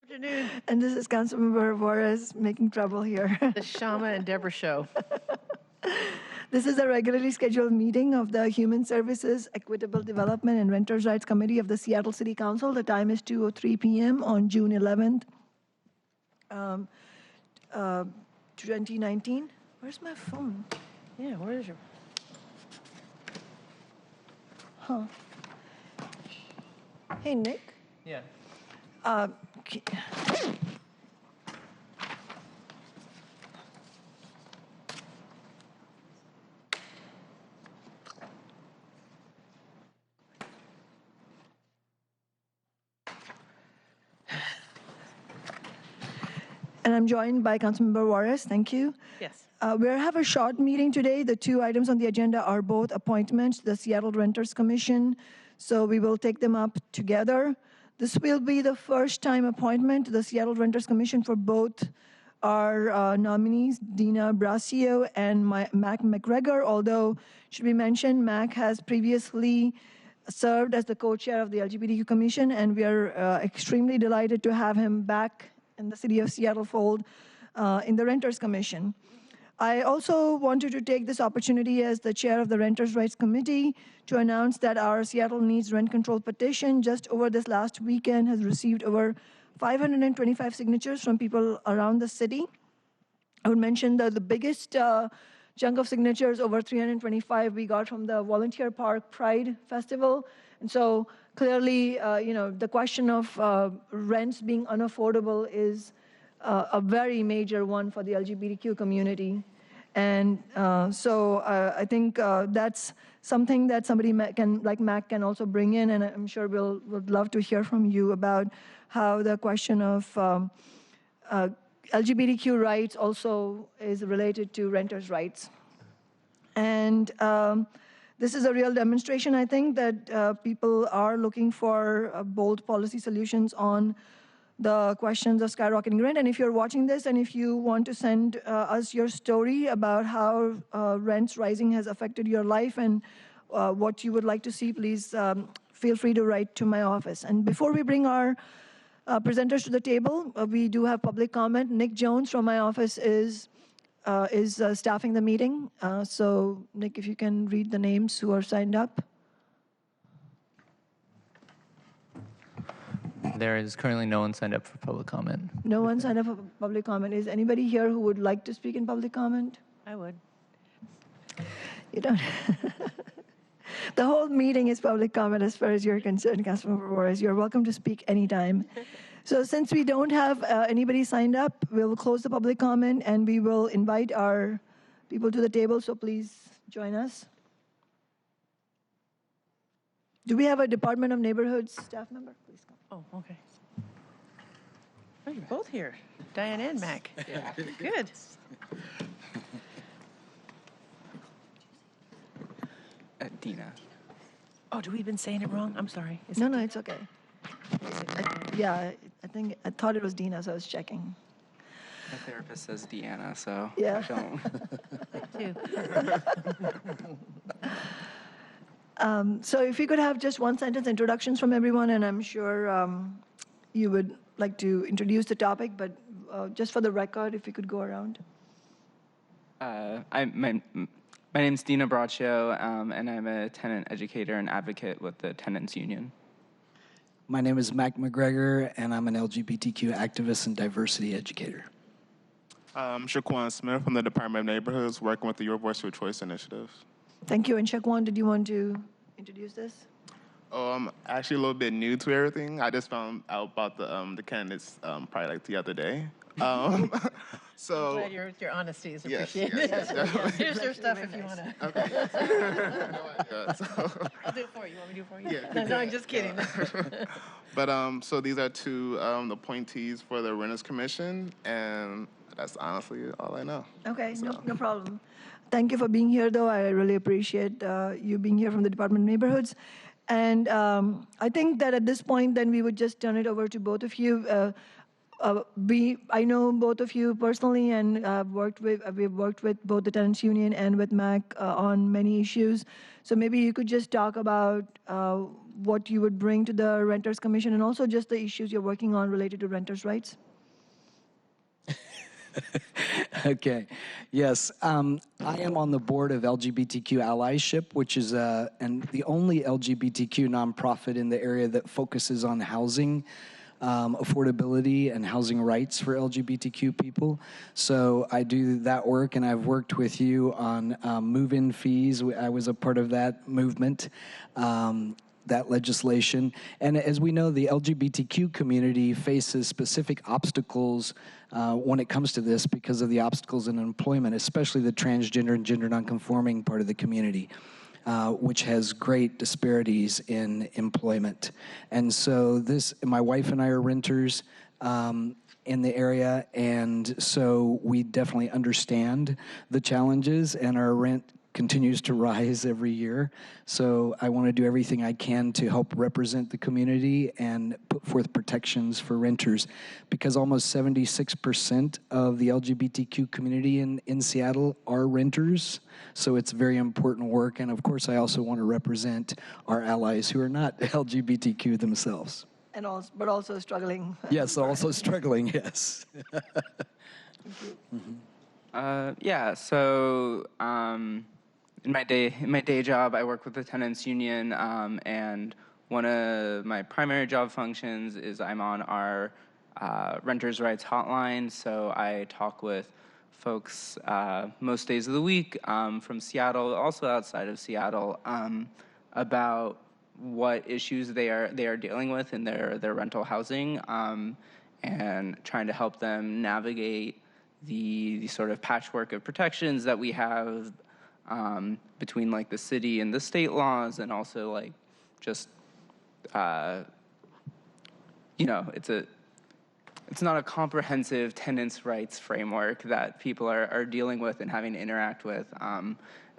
Afternoon, And this is Councilmember Juarez making trouble here. the Shama and Deborah Show. This is a regularly scheduled meeting of the Human Services, Equitable Development, and Renters' Rights Committee of the Seattle City Council. The time is 2:03 p.m. on June 11th, 2019. Where's my phone? Yeah, where is your? Huh. Hey, Nick. Yeah. Okay. And I'm joined by Councilmember Juarez. Thank you. Yes. We have a short meeting today. The two items on the agenda are both appointments to the Seattle Renters Commission, so we will take them up together. This will be the first time appointment to the Seattle Renters Commission for both our nominees, Dina Brasio and Mac McGregor, although, should be mentioned, Mac has previously served as the co-chair of the LGBTQ Commission, and we are extremely delighted to have him back in the City of Seattle fold in the Renters Commission. I also wanted to take this opportunity as the chair of the Renters' Rights Committee to announce that our Seattle Needs Rent Control petition just over this last weekend has received over 525 signatures from people around the city. I would mention that the biggest chunk of signatures, over 325, we got from the Volunteer Park Pride Festival. And so clearly, the question of rents being unaffordable is a very major one for the LGBTQ community. And so I think that's something that somebody like Mac can also bring in, and I'm sure would love to hear from you about how the question of LGBTQ rights also is related to renters' rights. And this is a real demonstration, I think, that people are looking for bold policy solutions on the questions of skyrocketing rent. And if you're watching this and if you want to send us your story about how rents rising has affected your life and what you would like to see, please feel free to write to my office. And before we bring our presenters to the table, we do have public comment. Nick Jones from my office is staffing the meeting. So Nick, if you can read the names who are signed up. There is currently no one signed up for public comment. No one signed up for public comment. Is anybody here who would like to speak in public comment? I would. You don't. The whole meeting is public comment as far as you're concerned, Councilmember Juarez. You're welcome to speak anytime. So since we don't have anybody signed up, we'll close the public comment and we will invite our people to the table. So please join us. Do we have a Department of Neighborhoods staff member? Please come. Oh, okay. Oh, you're both here, Diane and Mac. Yeah. Good. Dina. Oh, do we been saying it wrong? I'm sorry. No, it's okay. I thought it was Dina, so I was checking. My therapist says Deanna, so Yeah. So if we could have just one sentence introductions from everyone, and I'm sure you would like to introduce the topic, but just for the record, if we could go around. My name's Dina Braccio, and I'm a tenant educator and advocate with the Tenants Union. My name is Mac McGregor, and I'm an LGBTQ activist and diversity educator. I'm Shaquan Smith from the Department of Neighborhoods, working with the Your Voice, Your Choice initiative. Thank you. And Shaquan, did you want to introduce this? Oh, I'm actually a little bit new to everything. I just found out about the candidates probably like the other day. So I'm glad your honesty is yes, appreciated. yes, Here's their stuff if you want to. okay. I'll do it for you. You want me to do it for you? Yeah. No, I'm just kidding. But so these are two appointees for the Renters Commission, and that's honestly all I know. Okay, So. no problem. Thank you for being here, though. I really appreciate you being here from the Department of Neighborhoods. And I think that at this point, then we would just turn it over to both of you. I know both of you personally, and we've worked with both the tenants union and with MAC on many issues. So maybe you could just talk about what you would bring to the Renters Commission, and also just the issues you're working on related to renters' rights. Okay. Yes. I am on the board of LGBTQ Allyship, which is and the only LGBTQ nonprofit in the area that focuses on housing affordability and housing rights for LGBTQ people. So I do that work, and I've worked with you on move-in fees. I was a part of that movement. That legislation. And as we know, the LGBTQ community faces specific obstacles when it comes to this because of the obstacles in employment, especially the transgender and gender nonconforming part of the community, which has great disparities in employment. And so my wife and I are renters in the area, and so we definitely understand the challenges, and our rent continues to rise every year. So I want to do everything I can to help represent the community and put forth protections for renters, because almost 76% of the LGBTQ community in Seattle are renters. So it's very important work. And of course, I also want to represent our allies who are not LGBTQ themselves. And but also struggling. Yes, also struggling, yes. Yeah, so in my day job, I work with the tenants union, and one of my primary job functions is I'm on our renters' rights hotline. So I talk with folks most days of the week from Seattle, also outside of Seattle, about what issues they are dealing with in their rental housing, and trying to help them navigate the sort of patchwork of protections that we have between like the city and the state laws, and also like just it's not a comprehensive tenants' rights framework that people are dealing with and having to interact with,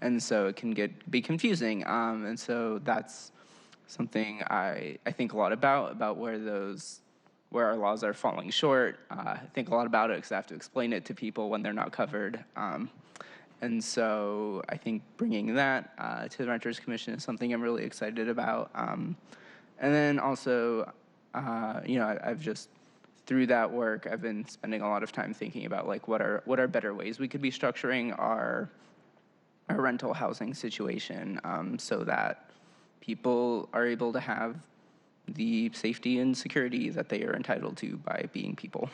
and so it can be confusing, and so that's something I think a lot about where our laws are falling short. I think a lot about it because I have to explain it to people when they're not covered. And so I think bringing that to the Renters Commission is something I'm really excited about. And then also, I've just, through that work, I've been spending a lot of time thinking about like what are better ways we could be structuring our rental housing situation, so that people are able to have the safety and security that they are entitled to by being people.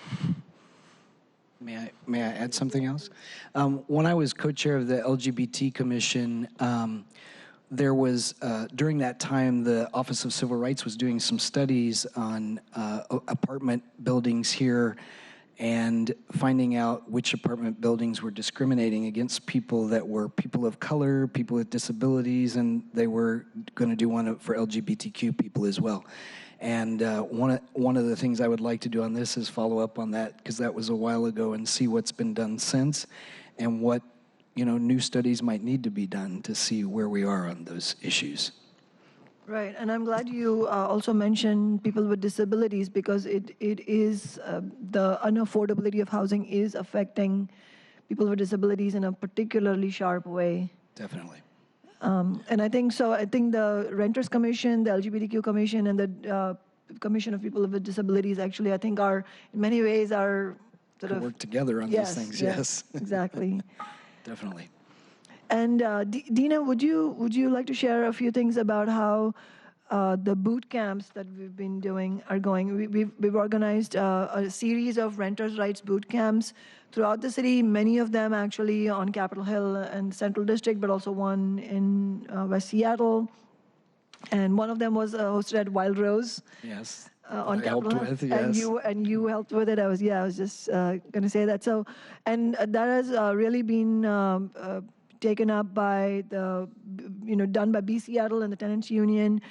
May I add something else? When I was co-chair of the LGBT Commission, there was, during that time, the Office of Civil Rights was doing some studies on apartment buildings here and finding out which apartment buildings were discriminating against people that were people of color, people with disabilities, and they were going to do one for LGBTQ people as well. And one of the things I would like to do on this is follow up on that, because that was a while ago, and see what's been done since and what new studies might need to be done to see where we are on those issues. Right, and I'm glad you also mentioned people with disabilities, because it is the unaffordability of housing is affecting people with disabilities in a particularly sharp way. Definitely. And I think so. I think the Renters Commission, the LGBTQ Commission, and the Commission of People with Disabilities actually, I think, are in many ways are sort of work together on these things. Yes, exactly. Definitely. And Dina, would you like to share a few things about how the boot camps that we've been doing are going? We've organized a series of renters' rights boot camps throughout the city, many of them actually on Capitol Hill and Central District, but also one in West Seattle. And one of them was hosted at Wild Rose. Yes. On I helped Capitol Hill. with, yes. And you helped with it. I was just going to say that. So, and that has really been taken up by done by B Seattle and the Tenants Union,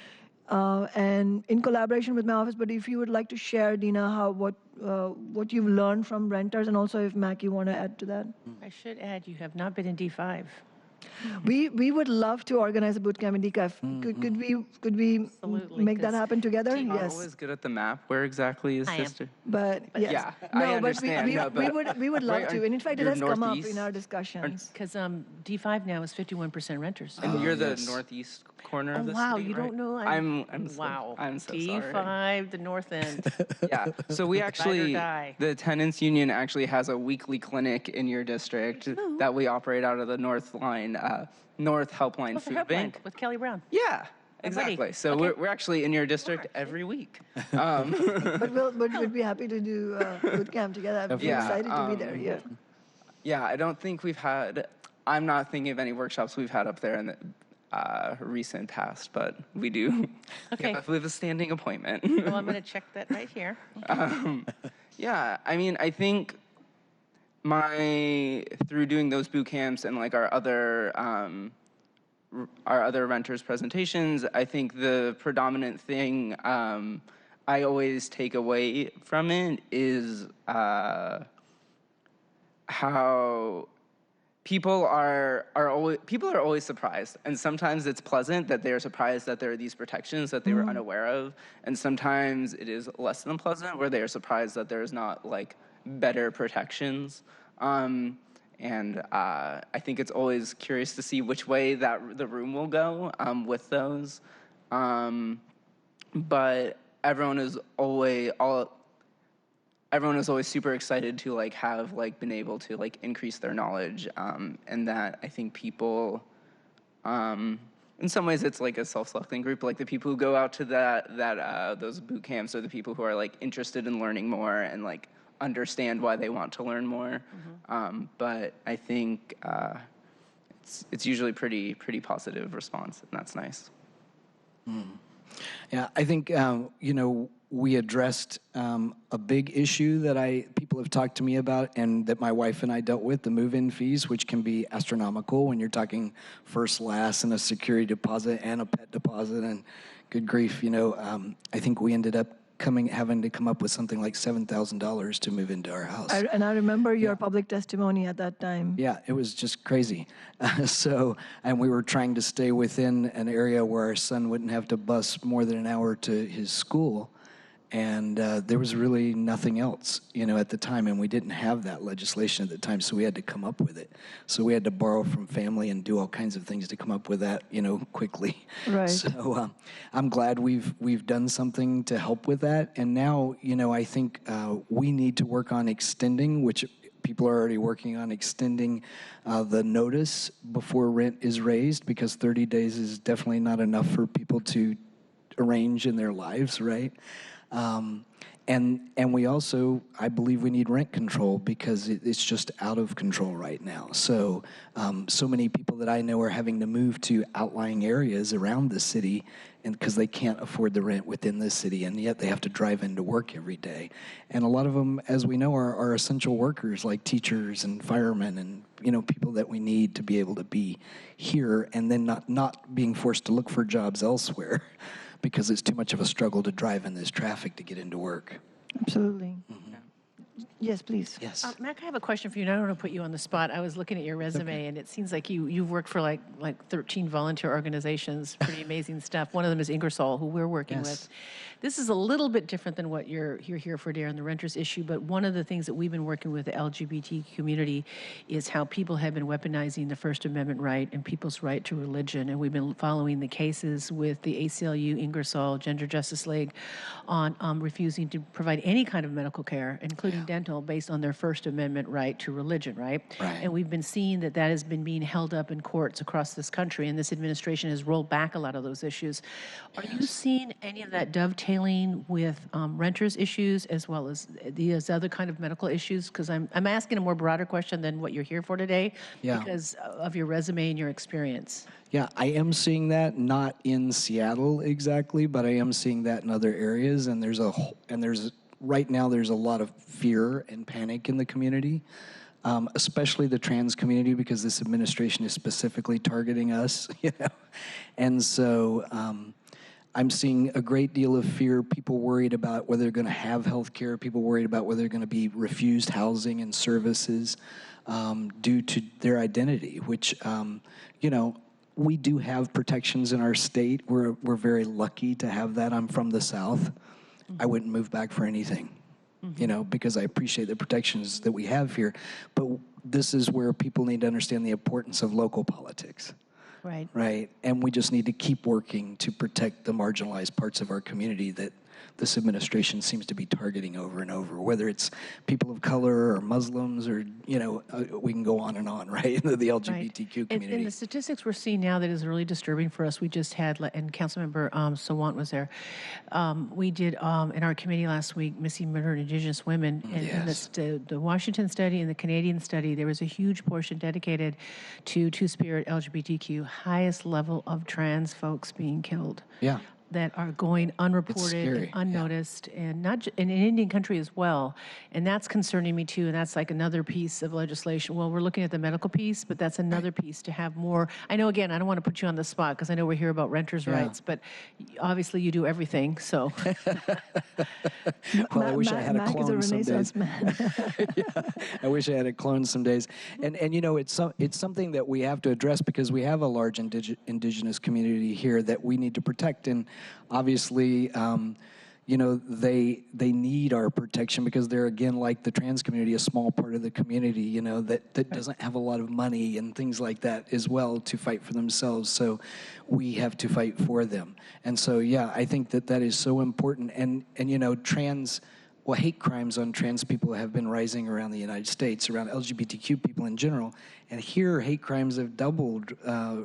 and in collaboration with my office. But if you would like to share, Dina, what you've learned from renters, and also if Mac, you want to add to that. I should add, you have not been in D5. We would love to organize a boot camp in DCAF. Could we Absolutely, make that 'cause happen together? I'm Yes. always good at the map. Where exactly is I am. Sister? But yes. Yeah, No, I but understand. No, but we would love right, to. And in fact, it you're has come up in northeast, our discussions. Because D5 now is 51% renters. and you're the yes. northeast corner Oh, of the wow, city, you right? don't know? Wow. I'm so D5, sorry. the north end. Yeah, so we actually, die. the tenants union actually has a weekly clinic in your district that we operate out of the North Line, North Helpline What's the Food helpline Bank. with Kelly Brown? Yeah, My buddy. exactly. So Okay. we're actually in your district every week. But we'd be happy to do boot camp together. I'm Yeah, excited to be there. Yeah. Yeah, I don't think we've had, I'm not thinking of any workshops we've had up there in the recent past, but we do. Okay. Yeah, we have a standing appointment. Well, I'm going to check that right here. Yeah, I mean, I think through doing those boot camps and like our other renters presentations, I think the predominant thing I always take away from it is how people are always surprised, and sometimes it's pleasant that they are surprised that there are these protections that they were unaware of, and sometimes it is less than pleasant where they are surprised that there's not like better protections. And I think it's always curious to see which way that the room will go with those. But everyone is always super excited to like have like been able to like increase their knowledge, and that I think people, in some ways it's like a self-selecting group. Like the people who go out to those boot camps are the people who are like interested in learning more and like understand why they want to learn more. But I think it's usually pretty positive response, and that's nice. Yeah, I think, we addressed a big issue that people have talked to me about and that my wife and I dealt with, the move-in fees, which can be astronomical when you're talking first, last, and a security deposit and a pet deposit, and good grief, I think we ended up having to come up with something like $7,000 to move into our house. And I remember your public testimony at that time. Yeah, it was just crazy. And we were trying to stay within an area where our son wouldn't have to bus more than an hour to his school. And there was really nothing else, at the time. And we didn't have that legislation at the time, so we had to come up with it. So we had to borrow from family and do all kinds of things to come up with that, quickly. Right. So I'm glad we've done something to help with that. And now, I think we need to work on extending, which people are already working on extending the notice before rent is raised, because 30 days is definitely not enough for people to arrange in their lives, right? And we also, I believe we need rent control because it's just out of control right now. So many people that I know are having to move to outlying areas around the city, and because they can't afford the rent within the city, and yet they have to drive into work every day. And a lot of them, as we know, are essential workers like teachers and firemen and people that we need to be able to be here, and then not being forced to look for jobs elsewhere. Because it's too much of a struggle to drive in this traffic to get into work. Absolutely. Yes, please. Yes. Mac, I have a question for you, and I don't want to put you on the spot. I was looking at your resume, and it seems like you've worked for like 13 volunteer organizations. Pretty amazing stuff. One of them is Ingersoll, who we're working with. This is a little bit different than what you're here for, Darren, the renters issue, but one of the things that we've been working with the LGBT community is how people have been weaponizing the First Amendment right and people's right to religion, and we've been following the cases with the ACLU, Ingersoll, Gender Justice League on refusing to provide any kind of medical care, including dental, based on their First Amendment right to religion, right? And we've been seeing that has been being held up in courts across this country, and this administration has rolled back a lot of those issues. Are you seeing any of that dovetailing with renters issues as well as these other kind of medical issues? Because I'm asking a more broader question than what you're here for today because of your resume and your experience. Yeah, I am seeing that, not in Seattle exactly, but I am seeing that in other areas, and right now there's a lot of fear and panic in the community, especially the trans community, because this administration is specifically targeting us, And so I'm seeing a great deal of fear, people worried about whether they're going to have health care, people worried about whether they're going to be refused housing and services due to their identity, which, you know, we do have protections in our state. We're very lucky to have that. I'm from the South. I wouldn't move back for anything, you know, because I appreciate the protections that we have here. But this is where people need to understand the importance of local politics. Right. Right. And we just need to keep working to protect the marginalized parts of our community that this administration seems to be targeting over and over, whether it's people of color or Muslims or, you know, we can go on and on, right? The LGBTQ community. And the statistics we're seeing now that is really disturbing for us, we just had, and Councilmember Sawant was there, we did in our committee last week, Missing Murdered Indigenous Women, and Yes. in the Washington study and the Canadian study, there was a huge portion dedicated to Two-Spirit LGBTQ, highest level of trans folks being killed. Yeah. That are going unreported scary, and unnoticed, and not in an Indian country as well. And that's concerning me too, and that's like another piece of legislation. Well, we're looking at the medical piece, but that's another piece to have more. I know, again, I don't want to put you on the spot because I know we're here about renters' rights, but obviously you do everything, so. Well, I wish I had a Mac is a clone some days. Renaissance man. I wish I had a clone some days. And you know, it's something that we have to address because we have a large indigenous community here that we need to protect. And obviously, you know, they need our protection because they're, again, like the trans community, a small part of the community, you know, that doesn't have a lot of money and things like that as well to fight for themselves. So we have to fight for them. And so, yeah, I think that is so important. And you know, hate crimes on trans people have been rising around the United States, around LGBTQ people in general. And here, hate crimes have doubled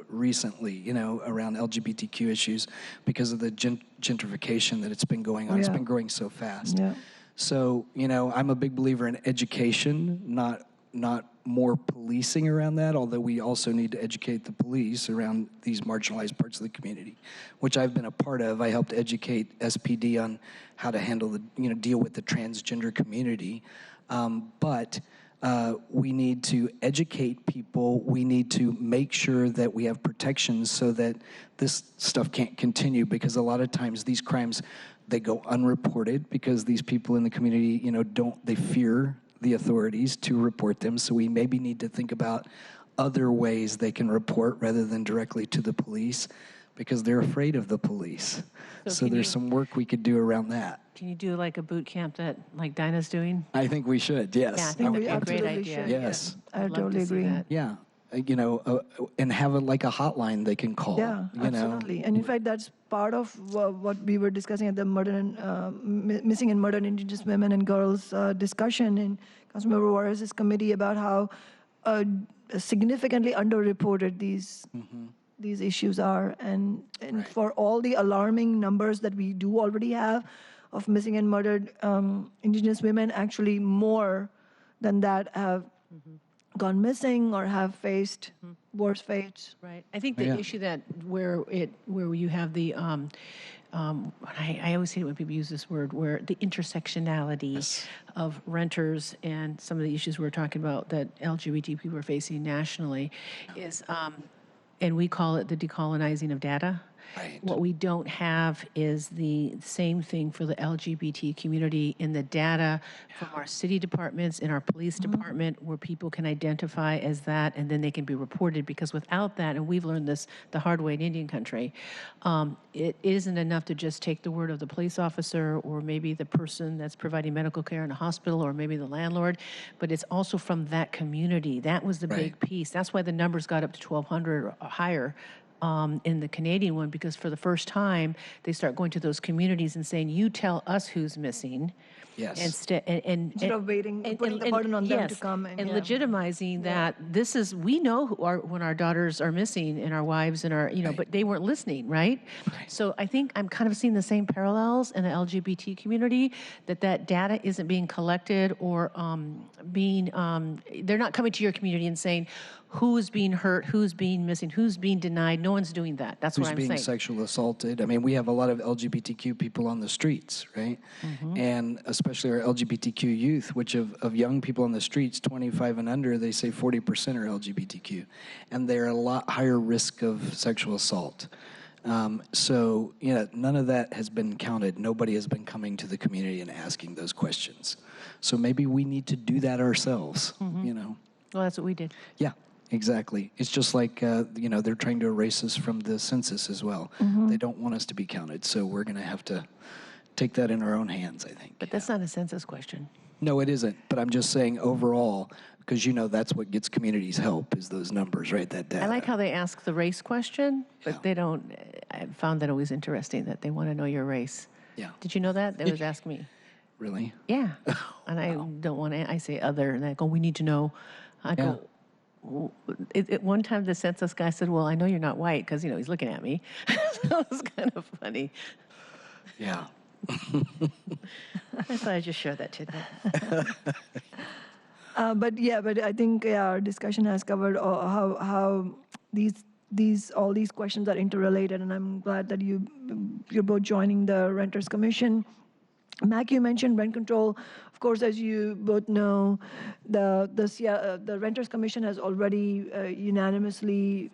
recently, you know, around LGBTQ issues because of the gentrification that it's been going on. Yeah. It's been growing so fast. Yeah. So, you know, I'm a big believer in education, not more policing around that, although we also need to educate the police around these marginalized parts of the community, which I've been a part of. I helped educate SPD on how to handle deal with the transgender community. But we need to educate people. We need to make sure that we have protections so that this stuff can't continue, because a lot of times these crimes, they go unreported because these people in the community, you know, they fear the authorities to report them. So we maybe need to think about other ways they can report rather than directly to the police, because they're afraid of the police. So there's some work we could do around that. Can you do like a boot camp that like Dinah's doing? I think we should, yes. Yeah, I think we that'd be a great absolutely idea. should. Yes. I I'd love totally to see agree. that. Yeah, you know, and have like a hotline they can call. Yeah, you know? absolutely. And in fact, that's part of what we were discussing at the missing and murdered Indigenous women and girls discussion in Councilmember Juarez's committee about how significantly underreported these issues are, and Right. for all the alarming numbers that we do already have of missing and murdered Indigenous women, actually more than that have gone missing or have faced worse fates. Right. I think the Yeah. issue that where you have the I always hate it when people use this word, where the intersectionality of renters and some of the issues we're talking about that LGBT people are facing nationally is, and we call it the decolonizing of data. Right. What we don't have is the same thing for the LGBT community in the data from our city departments, in our police department, where people can identify as that, and then they can be reported. Because without that, and we've learned this the hard way in Indian country, it isn't enough to just take the word of the police officer or maybe the person that's providing medical care in a hospital or maybe the landlord, but it's also from that community. That was the big piece. That's why the numbers got up to 1,200 or higher. In the Canadian one, because for the first time, they start going to those communities and saying, you tell us who's missing. Yes. Instead of waiting, putting the burden on them to come and yeah. legitimizing that this is, we know when our daughters are missing and our wives and our, but they weren't listening, right? So I think I'm kind of seeing the same parallels in the LGBT community, that data isn't being collected or they're not coming to your community and saying, who's being hurt, who's being missing, who's being denied. No one's doing that. That's what I'm saying. Who's being sexually assaulted. I mean, we have a lot of LGBTQ people on the streets, right? And especially our LGBTQ youth, which of young people on the streets, 25 and under, they say 40% are LGBTQ. And they're a lot higher risk of sexual assault. So, none of that has been counted. Nobody has been coming to the community and asking those questions. So maybe we need to do that ourselves, Well, that's what we did. Yeah, exactly. It's just like, they're trying to erase us from the census as well. They don't want us to be counted, so we're going to have to take that in our own hands, I think. But that's not a census question. No, it isn't. But I'm just saying overall, because that's what gets communities help is those numbers, right? That data. I like how they ask the race question, but Yeah. they don't. I found that always interesting that they want to know your race. Yeah. Did you know that? They always ask me. Really? Yeah. And I don't want to, I say other, and they go, we need to know. I go, one time the census guy said, well, I know you're not white, because, he's looking at me. That was kind of funny. Yeah. I thought I'd just share that tidbit. But I think our discussion has covered how all these questions are interrelated, and I'm glad that you're both joining the Renters Commission. Mac, you mentioned rent control. Of course, as you both know, the Renters Commission has already unanimously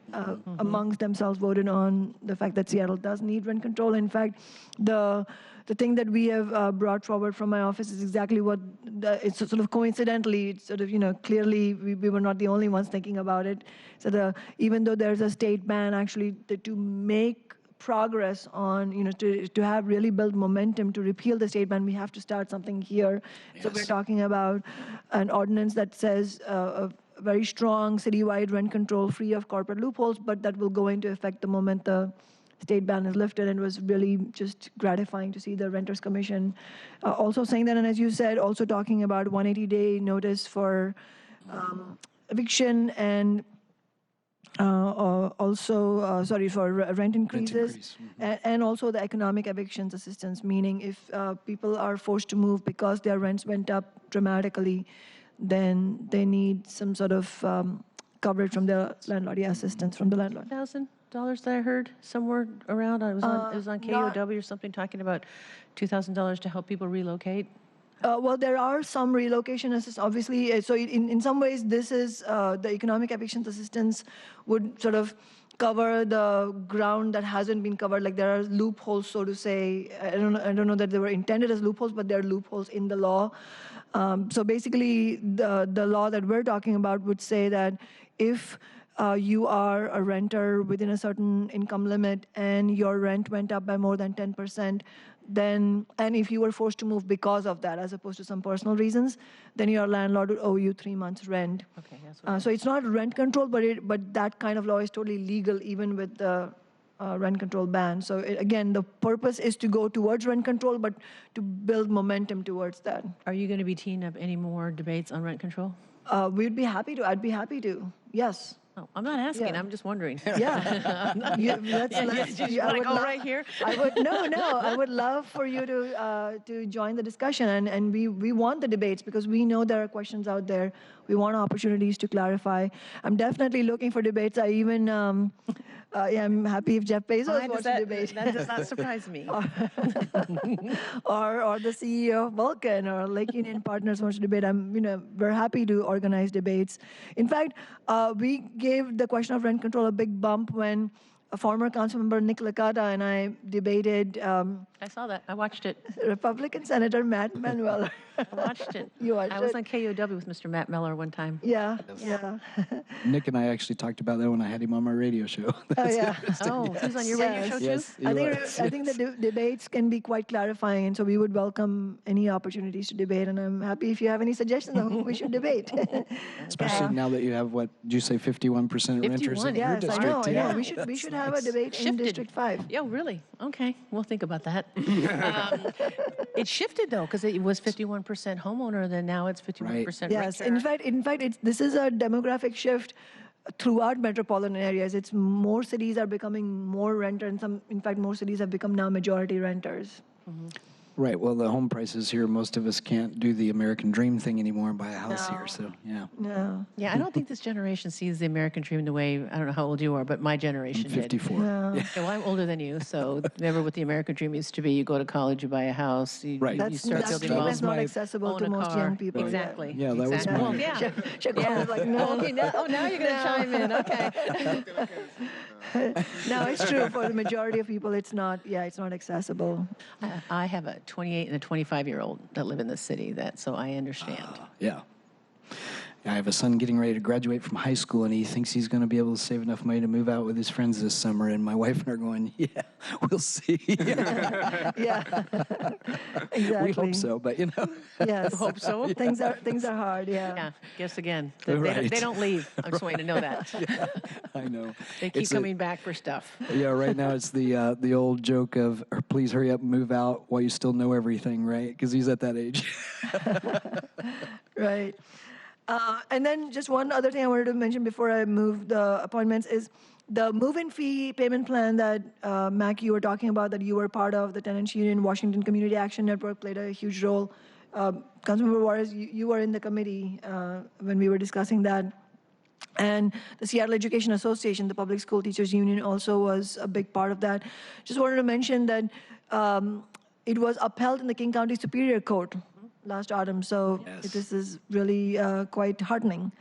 amongst themselves voted on the fact that Seattle does need rent control. In fact, the thing that we have brought forward from my office is exactly what it's sort of coincidentally, it's sort of, clearly we were not the only ones thinking about it. So even though there's a state ban, actually, to make progress on, to have really build momentum to repeal the state ban, we have to start something here. Yes. So we're talking about an ordinance that says a very strong citywide rent control free of corporate loopholes, but that will go into effect the moment the state ban is lifted, and it was really just gratifying to see the Renters Commission also saying that. And as you said, also talking about 180-day notice for eviction and for rent increases, and also the economic evictions assistance, meaning if people are forced to move because their rents went up dramatically, then they need some sort of coverage from the landlord, assistance from the landlord. $1,000 that I heard somewhere around. It was on KUOW or something talking about $2,000 to help people relocate. Well, there are some relocation assistance, obviously. So in some ways, this is the economic evictions assistance would sort of cover the ground that hasn't been covered. Like there are loopholes, so to say. I don't know that they were intended as loopholes, but there are loopholes in the law. So basically, the law that we're talking about would say that if you are a renter within a certain income limit and your rent went up by more than 10%, and if you were forced to move because of that, as opposed to some personal reasons, then your landlord would owe you 3 months' rent. Okay, that's what So it's not rent control, but that kind of law is totally legal even with the rent control ban. So again, the purpose is to go towards rent control, but to build momentum towards that. Are you going to be teeing up any more debates on rent control? We'd be happy to. I'd be happy to. Yes. Oh, I'm not asking. Yeah. I'm just wondering. Yeah. You want to go right here? I would love for you to join the discussion, and we want the debates because we know there are questions out there. We want opportunities to clarify. I'm definitely looking for debates. I even I'm happy if Jeff Bezos wants to debate. That does not surprise me. or the CEO of Vulcan or Lake Union Partners wants to debate. We're happy to organize debates. In fact, we gave the question of rent control a big bump when a former council member, Nick Licata, and I debated I saw that. I watched it. Republican Senator Matt Manuel. I watched it. You watched I was it? on KUOW with Mr. Matt Miller one time. Yeah. Nick and I actually talked about that when I had him on my radio show. Oh, yeah. Oh, he was on your radio show too? Yes, he I was. think the debates can be quite clarifying, and so we would welcome any opportunities to debate, and I'm happy if you have any suggestions on who we should debate. Especially now that you have, what, did you say 51% renters in 51, your Yes, I district? know. Yeah. We should have a debate in District 5. Yeah, really? Okay, we'll think about that. It shifted though, because it was 51% homeowner, then now it's 51% Yes, renter. in fact, this is a demographic shift throughout metropolitan areas. It's more cities are becoming more renter, and in fact, more cities have become now majority renters. Right. Well, the home prices here, most of us can't do the American dream thing anymore and buy a house No. here. So, yeah. No. Yeah, I don't think this generation sees the American dream the way, I don't know how old you are, but my generation I'm did. 54. No. Okay, well, I'm older than you, so remember what the American dream used to be. You go to college, you buy a house, you, Right. you start That building dream wealth. is not my- accessible own to a most car. young people. Exactly. Yeah, that was exactly. mine. Well, yeah. Shaquan was like, no. Okay, now you're going to chime in. Okay. No, it's true. For the majority of people, it's not accessible. I have a 28 and a 25-year-old that live in the city, so I understand. Yeah. I have a son getting ready to graduate from high school, and he thinks he's going to be able to save enough money to move out with his friends this summer. And my wife and I are going, yeah, we'll see. Yeah, exactly. We hope so, but Yes. Hope so. Things are hard. Yeah. Yeah, guess again. Right. They don't leave. I just want you to know that. I know. They keep It's coming back for stuff. Yeah, right now it's the old joke of, please hurry up and move out while you still know everything, right? Because he's at that age. Right. And then just one other thing I wanted to mention before I move the appointments is the move-in fee payment plan that, Mac, you were talking about, that you were part of, the Tenants Union, Washington Community Action Network played a huge role. Councilmember Juarez, you were in the committee when we were discussing that. And the Seattle Education Association, the Public School Teachers Union, also was a big part of that. Just wanted to mention that it was upheld in the King County Superior Court last autumn, so this is really quite heartening.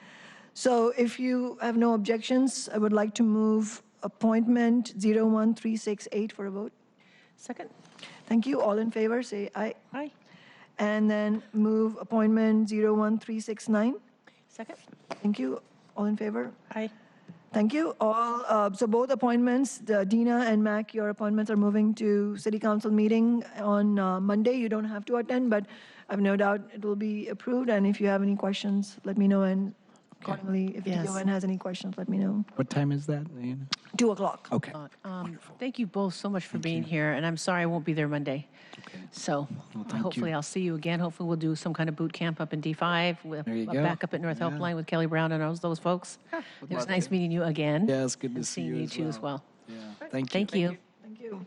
So if you have no objections, I would like to move appointment 01368 for a vote. Second? Thank you. All in favor, say aye. Aye. And then move appointment 01369. Second? Thank you. All in favor? Aye. Thank you. So both appointments, Dina and Mac, your appointments are moving to City Council meeting on Monday. You don't have to attend, but I have no doubt it will be approved. And if you have any questions, let me know. And accordingly, if Yes. DON has any questions, let me know. What time is that? 2 o'clock. Okay. Thank you both so much for being here, and I'm sorry I won't be there Monday. Okay. So thank hopefully you. I'll see you again. Hopefully we'll do some kind of boot camp up in D5, with There you a go. backup at North Helpline with Kelly Brown and those folks. It was nice meeting you again. Yeah, it's good to and see seeing you you as too as well. Yeah. Thank you. Thank you. Thank you.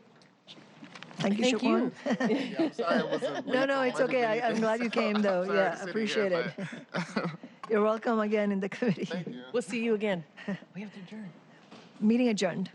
Thank you, Thank Shaquan. Yeah, I'm sorry I wasn't No, late for it's my okay. meeting. I'm glad you came, though. Sorry Yeah, to sit here, appreciate it. but- You're welcome again in the committee. Thank you. We'll see you again. We have to adjourn. Meeting adjourned.